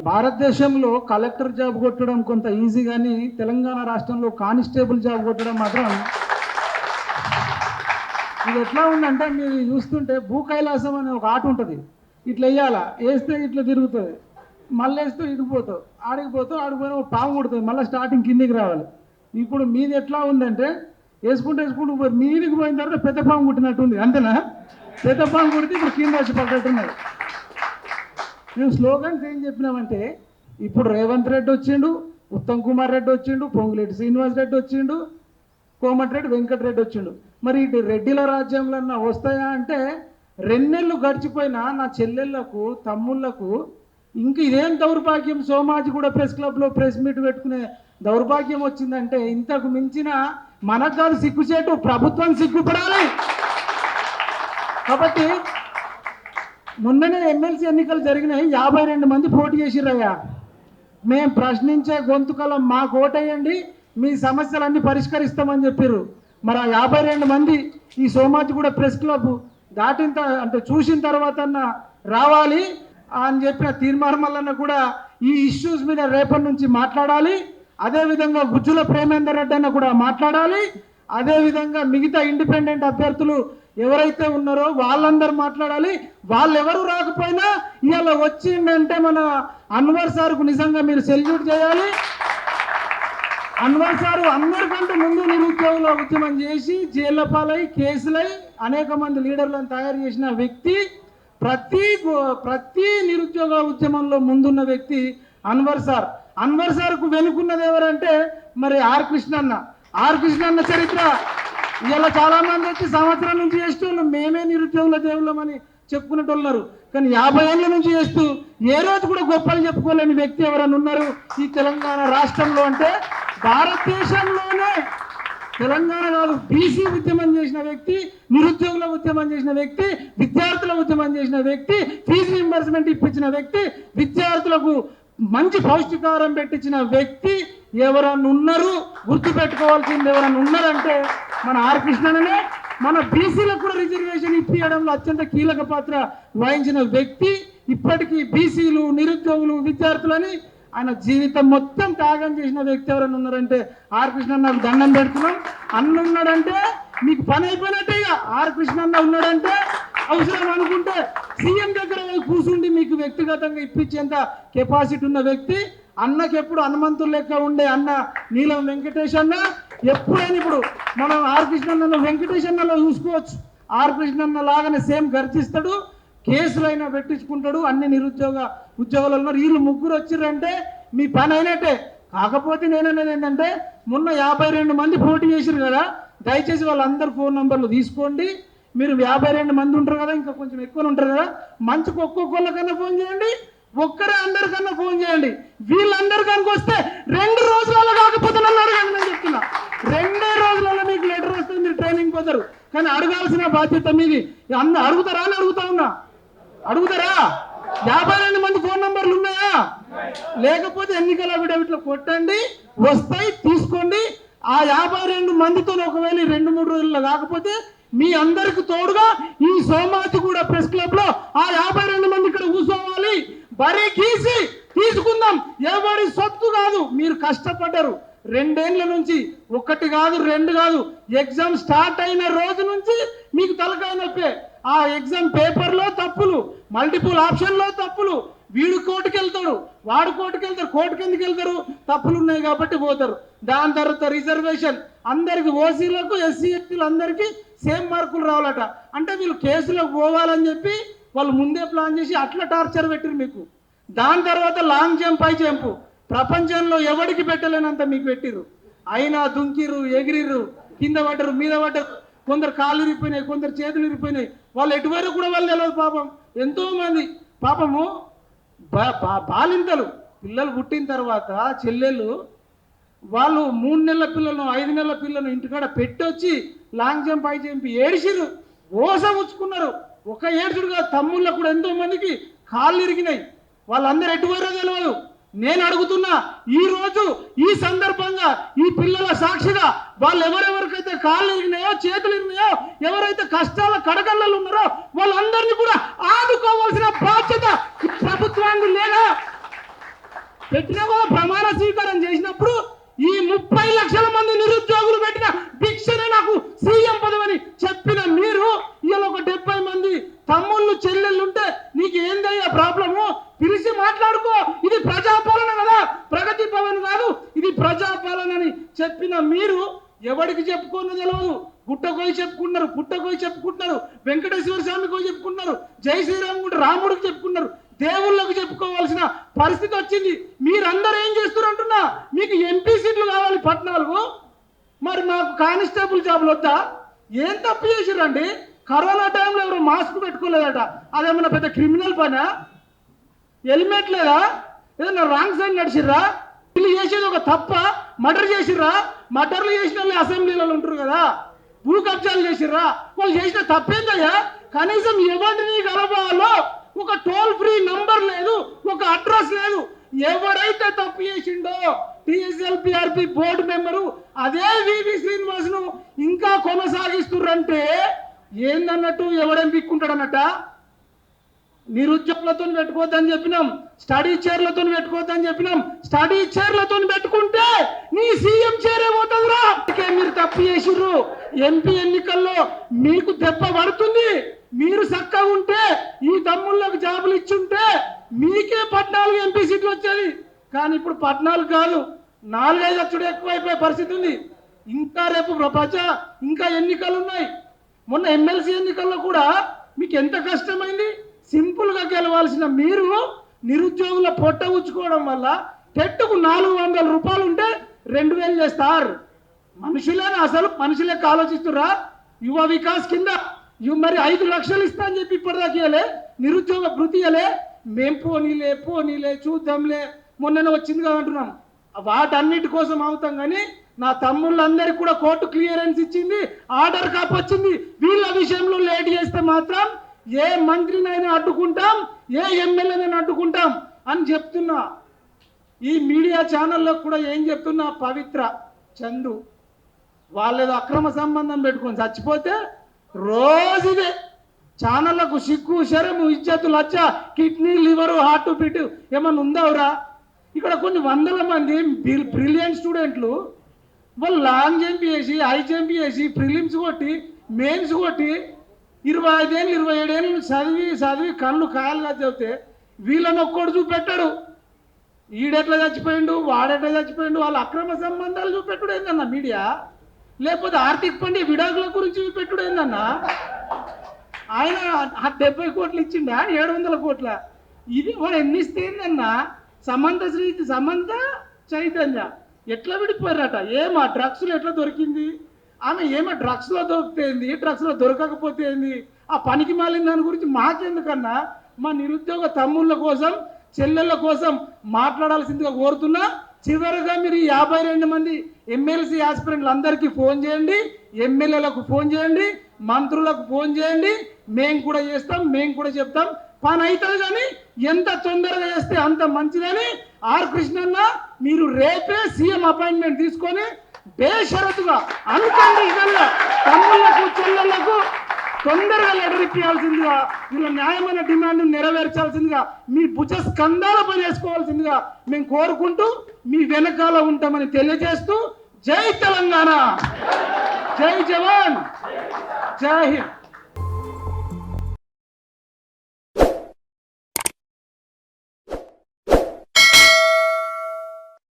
భారతదేశంలో collector job కొట్టడం కొంత ఈజీ, కానీ తెలంగాణ రాష్ట్రంలో కానిస్టేబుల్ జాబ్ కొట్టడం మాత్రం ఇది ఎట్లా ఉందంటే మీరు చూస్తుంటే భూ కైలాసం అనే ఒక ఆట ఉంటుంది. ఇట్లా వేయాలా, వేస్తే ఇట్లా తిరుగుతుంది, మళ్ళీ వేస్తే ఇడిపోతావు, ఆడిపోతావు, ఆడిపోయిన పాము కొడుతుంది, మళ్ళీ స్టార్టింగ్ కిందికి రావాలి. ఇప్పుడు మీది ఎట్లా ఉందంటే వేసుకుంటూ మీదికి పోయిన తర్వాత పెద్ద పాము కుట్టినట్టుంది, అంతేనా? పెద్ద పాము కుడితే ఇప్పుడు కింద వచ్చి పడ్డట్టున్నది. మేము స్లోగన్స్ ఏం చెప్పినామంటే ఇప్పుడు రేవంత్ రెడ్డి వచ్చిండు, ఉత్తమ్ కుమార్ రెడ్డి వచ్చిండు, పొంగులేటి శ్రీనివాస్ రెడ్డి వచ్చిండు, కోమటిరెడ్డి వెంకటరెడ్డి వచ్చిండు. మరి ఇటు రెడ్డిల రాజ్యంలో వస్తాయా అంటే 2 నెలలు గడిచిపోయినా నా చెల్లెళ్లకు తమ్ముళ్లకు ఇంక ఇదేం దౌర్భాగ్యం, సోమాజి కూడా ప్రెస్ క్లబ్లో ప్రెస్ మీట్ పెట్టుకునే దౌర్భాగ్యం వచ్చిందంటే ఇంతకు మించిన మనకు కాదు సిగ్గుచేటు, ప్రభుత్వం సిగ్గుపడాలి. కాబట్టి మొన్ననే ఎమ్మెల్సీ ఎన్నికలు జరిగినాయి, 52 మంది పోటీ చేసిరయ్యా. మేము ప్రశ్నించే గొంతుకలం మాకు ఓటేయండి, మీ సమస్యలన్నీ పరిష్కరిస్తామని చెప్పారు. మరి ఆ 52 మంది ఈ సోమాజి కూడా ప్రెస్ క్లబ్ అంటే చూసిన తర్వాత రావాలి అని చెప్పిన తీర్మానం వలన కూడా ఈ ఇష్యూస్ మీద రేపటి నుంచి మాట్లాడాలి. అదేవిధంగా గుజ్జుల ప్రేమేందర్ రెడ్డి అన్న కూడా మాట్లాడాలి. అదేవిధంగా మిగతా ఇండిపెండెంట్ అభ్యర్థులు ఎవరైతే ఉన్నారో వాళ్ళందరూ మాట్లాడాలి. వాళ్ళు ఎవరు రాకపోయినా ఇవాళ వచ్చిందంటే మన అన్వర్ సార్కు నిజంగా మీరు సెల్యూట్ చేయాలి. అన్వర్ సారు అందరికంటే ముందు నిరుద్యోగుల ఉద్యమం చేసి జైళ్ల పాలై కేసులై అనేక మంది లీడర్లను తయారు చేసిన వ్యక్తి. ప్రతి నిరుద్యోగ ఉద్యమంలో ముందున్న వ్యక్తి అన్వర్ సార్. అన్వర్ సార్కు వెనుకున్నది ఎవరంటే మరి ఆర్ కృష్ణన్న చరిత్ర ఇలా చాలా మంది వచ్చి సంవత్సరం నుంచి చేసేటోళ్ళు మేమే నిరుద్యోగుల దేవుళ్ళమని చెప్పుకునేటోళ్ళున్నారు. కానీ 50 ఏళ్ళ నుంచి చేస్తూ ఏ రోజు కూడా గొప్పలు చెప్పుకోలేని వ్యక్తి ఎవరైనా ఉన్నారు ఈ తెలంగాణ రాష్ట్రంలో అంటే భారతదేశంలోనే తెలంగాణ కాదు, బీసీ ఉద్యమం చేసిన వ్యక్తి, నిరుద్యోగుల ఉద్యమం చేసిన వ్యక్తి, విద్యార్థుల ఉద్యమం చేసిన వ్యక్తి, ఫీజు రింబర్స్మెంట్ ఇప్పించిన వ్యక్తి, విద్యార్థులకు మంచి పౌష్టికాహారం పెట్టించిన వ్యక్తి ఎవరన్నా ఉన్నారు, గుర్తుపెట్టుకోవాల్సింది ఎవరన్నా ఉన్నారంటే మన ఆర్ కృష్ణనే. మన బీసీలకు కూడా రిజర్వేషన్ ఇప్పించడంలో అత్యంత కీలక పాత్ర వహించిన వ్యక్తి. ఇప్పటికీ బీసీలు, నిరుద్యోగులు, విద్యార్థులని ఆయన జీవితం మొత్తం త్యాగం చేసిన వ్యక్తి ఎవరైనా ఉన్నారంటే ఆర్ కృష్ణ నాకు దండం పెడుతున్నాం. అన్న ఉన్నాడంటే మీకు పని అయిపోయినట్టే. ఇక ఆర్ కృష్ణ ఉన్నాడంటే అవసరం అనుకుంటే సీఎం దగ్గర కూర్చుండి మీకు వ్యక్తిగతంగా ఇప్పించేంత కెపాసిటీ ఉన్న వ్యక్తి. అన్నకి ఎప్పుడు హనుమంతులు లెక్క ఉండే అన్న నీలం వెంకటేష్ అన్న ఎప్పుడైనా ఇప్పుడు మనం ఆర్ కృష్ణ వెంకటేష్ అన్నలో చూసుకోవచ్చు. ఆర్ కృష్ణ లాగానే సేమ్ గర్జిస్తాడు, కేసులైనా పెట్టించుకుంటాడు. అన్ని నిరుద్యోగ ఉద్యోగాలలో వీళ్ళు ముగ్గురు వచ్చిర్రంటే మీ పని అయినట్టే. కాకపోతే నేననేది ఏంటంటే మొన్న 52 మంది పోటీ చేసిరు కదా, దయచేసి వాళ్ళందరూ ఫోన్ నంబర్లు తీసుకోండి. మీరు 52 మంది ఉంటారు కదా, ఇంకా కొంచెం ఎక్కువ ఉంటారు కదా, మంచికి ఒక్కొక్కళ్ళకన్నా ఫోన్ చేయండి, ఒక్కరే అందరికన్నా ఫోన్ చేయండి. వీళ్ళందరికన్నా వస్తే 2 రోజులలో కాకపోతే నన్ను అడగండి. నేను చెప్తున్నా 2 రోజులలో మీకు లెటర్ వస్తుంది, మీరు ట్రైనింగ్ పోతారు. కానీ అడగాల్సిన బాధ్యత మీది. అడుగుతారా అని అడుగుతా ఉన్నా, అడుగుతారా? 52 మంది ఫోన్ నంబర్లు ఉన్నాయా? లేకపోతే ఎన్నికల అఫిడవిట్లో కొట్టండి, వస్తాయి, తీసుకోండి. ఆ 52 మందితో ఒకవేళ 2-3 రోజుల్లో కాకపోతే మీ అందరికి తోడుగా ఈ సోమాజి కూడా ప్రెస్ క్లబ్ లో ఆ 52 మంది ఇక్కడ కూర్చోవాలి. బరి గీసి తీసుకుందాం. ఎవరి సొత్తు కాదు, మీరు కష్టపడ్డారు 2 ఏళ్ల నుంచి, 1 కాదు 2 కాదు. ఎగ్జామ్ స్టార్ట్ అయిన రోజు నుంచి మీకు తలకాయ నొప్పే. ఆ ఎగ్జామ్ పేపర్లో తప్పులు, మల్టిపుల్ ఆప్షన్లో తప్పులు, వీడు కోర్టుకు వెళ్తాడు, వాడు కోర్టుకు వెళ్తారు, కోర్టుకు ఎందుకు వెళ్తారు? తప్పులు ఉన్నాయి కాబట్టి పోతారు. దాని తర్వాత రిజర్వేషన్ అందరికి, ఓసీలకు, ఎస్సీ ఎస్టీలు అందరికీ సేమ్ మార్కులు రావాలట. అంటే వీళ్ళు కేసులకు పోవాలని చెప్పి వాళ్ళు ముందే ప్లాన్ చేసి అట్లా టార్చర్ పెట్టిరు మీకు. దాని తర్వాత లాంగ్ జంప్, హై జంప్ ప్రపంచంలో ఎవరికి పెట్టలేనంత మీకు పెట్టిరు. అయినా దుంకిరు, ఎగిరిరు, కింద పడ్డరు, మీద పడ్డరు. కొందరు కాళ్ళు ఇరిపోయినాయి, కొందరు చేతులు ఇరిపోయినాయి. వాళ్ళు ఎటువరకు కూడా వాళ్ళు తెలియదు పాపం. ఎంతో మంది పాపము బాలింతలు పిల్లలు పుట్టిన తర్వాత చెల్లెళ్ళు వాళ్ళు 3 నెలల పిల్లలను, 5 నెలల పిల్లలను ఇంటికాడ పెట్టొచ్చి లాంగ్ జంప్, హై జంప్ ఏడిసిరు, ఓస ముచ్చుకున్నారు. ఒక ఏడుచుడు కాదు, తమ్ముళ్ళకు కూడా ఎంతో మందికి కాళ్ళు ఇరిగినాయి. వాళ్ళందరూ ఎటువరో తెలియదు. నేను అడుగుతున్నా, ఈ రోజు ఈ సందర్భంగా ఈ పిల్లల సాక్షిగా వాళ్ళు ఎవరెవరికైతే కాళ్ళు ఇరిగినాయో, చేతులు ఇరిగినాయో, ఎవరైతే కష్టాల కడగళ్ళలు ఉన్నారో వాళ్ళందరినీ కూడా ఆదుకోవాల్సిన బాధ్యత ప్రభుత్వానికి లేదా? పెట్టినా కూడా ప్రమాణ స్వీకారం చేసినప్పుడు ఈ 30 లక్షల మంది నిరుద్యోగులు పెట్టిన భిక్షనే నాకు సీఎం పదవని చెప్పిన మీరు ఇవాళ ఒక 70 మంది తమ్ముళ్ళు చెల్లెళ్ళు ఉంటే నీకు ఏందయ్యా ప్రాబ్లము పిలిచి మాట్లాడుకో, ఇది ప్రజాపాలన కదా, ప్రగతి భవన్ కాదు, ఇది ప్రజాపాలన అని చెప్పిన మీరు ఎవరికి చెప్పుకోనో తెలియదు. గుట్టకోయి చెప్పుకుంటున్నారు, పుట్టకోయి చెప్పుకుంటున్నారు, వెంకటేశ్వర స్వామికి పోయి చెప్పుకుంటున్నారు, జై శ్రీరామ్ కూడా రాముడికి చెప్పుకున్నారు, దేవుళ్ళకు చెప్పుకోవాల్సిన పరిస్థితి వచ్చింది. మీరందరూ ఏం చేస్తున్నారు అంటున్నా, మీకు ఎంపీ సీట్లు కావాలి 14, మరి మాకు కానిస్టేబుల్ జాబులు వద్దా? ఏం తప్పు చేసిర్రండి? కరోనా టైంలో ఎవరు మాస్క్ పెట్టుకోలేదట, అదేమన్నా పెద్ద క్రిమినల్ పనా? హెల్మెట్ లేదా? ఏదన్నా రాంగ్ సైడ్ నడిచిర్రా? వీళ్ళు చేసేది ఒక తప్ప? మర్డర్ చేసిర్రా? మర్డర్లు చేసిన వాళ్ళు అసెంబ్లీలలో ఉంటారు కదా, భూ కబ్జాలు చేసిర్రా? వాళ్ళు చేసిన తప్పేందయ్యా? కనీసం ఎవరిని కలపాలో ఒక టోల్ ఫ్రీ నంబర్ లేదు, ఒక అడ్రస్ లేదు. ఎవరైతే తప్పు చేసిండో టీఎస్ఎల్పిఆర్పి బోర్డు మెంబరు అదే వివి శ్రీనివాస్ ను ఇంకా కొనసాగిస్తుర్రంటే ఏందన్నట్టు? ఎవడేం పిక్కుంటాడన్నట్ట? నిరుద్యోగులతో పెట్టుకోవద్దని చెప్పినాం, స్టడీ చైర్లతో పెట్టుకోవద్దని చెప్పినాం. స్టడీ చైర్లతో పెట్టుకుంటే నీ సీఎం చైరే పోతుందిరా. మీరు తప్పు చేసిర్రు, ఎంపీ ఎన్నికల్లో మీకు దెబ్బ పడుతుంది. మీరు చక్కగా ఉంటే ఈ తమ్ముళ్ళకు జాబులు ఇచ్చుంటే మీకే 14 ఎంపీ సీట్లు వచ్చేది. కానీ ఇప్పుడు 14 కాదు, 4-5 వచ్చుడు ఎక్కువైపోయే పరిస్థితి ఉంది. ఇంకా రేపు ఇంకా ఎన్నికలు ఉన్నాయి. మొన్న ఎమ్మెల్సీ ఎన్నికల్లో కూడా మీకు ఎంత కష్టమైంది. సింపుల్గా గెలవాల్సిన మీరు నిరుద్యోగుల పొట్ట ఉచ్చుకోవడం వల్ల టెట్టుకు 400 రూపాయలు ఉంటే 2000 చేస్తారు. మనుషులేనా? అసలు మనుషులే ఆలోచిస్తురా? యువ వికాస్ కింద మరి 5 లక్షలు ఇస్తా అని చెప్పి ఇప్పటిదాకా ఇవ్వలే, నిరుద్యోగ భృతి ఇవ్వలే. మేం పోనీలే చూద్దాంలే మొన్ననే వచ్చింది కదా అంటున్నాం. వాటన్నిటి కోసం అవుతాం. కానీ నా తమ్ముళ్ళందరికీ కూడా కోర్టు క్లియరెన్స్ ఇచ్చింది, ఆర్డర్ కాప్ వచ్చింది. వీళ్ళ విషయంలో లేట్ చేస్తే మాత్రం ఏ మంత్రినైనా అడ్డుకుంటాం, ఏ ఎమ్మెల్యేనైనా అడ్డుకుంటాం అని చెప్తున్నా. ఈ మీడియా ఛానల్లో కూడా ఏం చెప్తున్నా, పవిత్ర చందు వాళ్ళేదో అక్రమ సంబంధం పెట్టుకొని చచ్చిపోతే రోజుదే ఛానళ్లకు సిగ్గు శరము ఇజ్జతు లచ్చ, కిడ్నీ లివరు హార్ట్ బీట్ ఏమన్నా ఉందావురా? ఇక్కడ కొన్ని 100 మంది బ్రిలియంట్ స్టూడెంట్లు వాళ్ళు లాంగ్ జంప్ చేసి, హై జంప్ చేసి, ప్రిలిమ్స్ కొట్టి, మెయిన్స్ కొట్టి 25 ఏళ్ళు 27 ఏళ్ళు చదివి కళ్ళు కాయలుగా చెబితే వీళ్ళని ఒక్కడు చూపెట్టాడు. ఈడెట్లా చచ్చిపోయిండు, వాడెట్లా చచ్చిపోయిండు, వాళ్ళ అక్రమ సంబంధాలు చూపెట్టుడు ఏందన్నా మీడియా? లేకపోతే ఆర్థిక పండి విడాకుల గురించి చూపెట్టుడు ఏందన్నా? ఆయన 70 కోట్లు ఇచ్చిండా, 700 కోట్ల? ఇది వాడు ఎన్ని ఇస్తే ఏందన్నా? సమంత చైతన్య ఎట్లా విడిపోయారట? ఏమా డ్రగ్స్లో ఎట్లా దొరికింది ఆమె? ఏమో డ్రగ్స్లో దొరికితేంది, డ్రగ్స్లో దొరకకపోతే ఏంది? ఆ పనికి మాలిన దాని గురించి మాకెందుకన్నా? మా నిరుద్యోగ తమ్ముళ్ళ కోసం చెల్లెళ్ళ కోసం మాట్లాడాల్సిందిగా కోరుతున్నా. చివరిగా మీరు 52 మంది ఎమ్మెల్సీ ఆస్పిరెంట్లు అందరికీ ఫోన్ చేయండి, ఎమ్మెల్యేలకు ఫోన్ చేయండి, మంత్రులకు ఫోన్ చేయండి. మేము కూడా చేస్తాం, మేము కూడా చెప్తాం. పని అవుతుంది. కానీ ఎంత తొందరగా చేస్తే అంత మంచిదని. ఆర్ కృష్ణన్న మీరు రేపే సీఎం అపాయింట్మెంట్ తీసుకొని బేషరతుగా అనుకోండి, ఇదల్లా తమ్ముళ్లకు చెల్లెళ్లకు తొందరగా లెటర్ ఇప్పించాల్సిందిగా, వీళ్ళ న్యాయమైన డిమాండ్ నెరవేర్చాల్సిందిగా, మీ భుజ స్కంధాల పని చేసుకోవాల్సిందిగా మేము కోరుకుంటూ మీ వెనకాల ఉంటామని తెలియజేస్తూ, జై తెలంగాణ, జై జవాన్, జై హింద్.